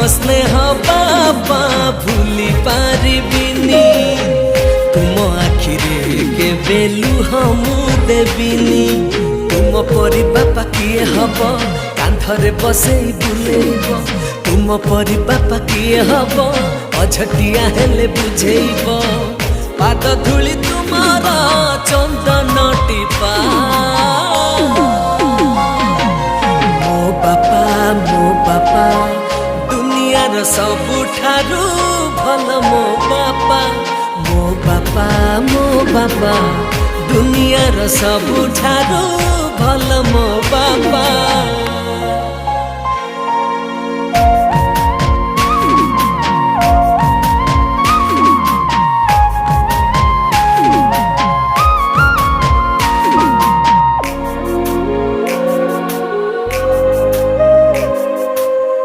स्नेह बाबा भूली पारिबिनी तुम आखिरे के बेलु हमू देविनी तुम परी बापा किए हब कांधरे बसई बुलेब तुम परी बापा किए हब अझटिया हेले बुझेब पाद धूली तुमार चंदन टीपा मो बापा दुनियार सबुठारु भल मो बापा दुनियार सबुठारु भल मो बापा।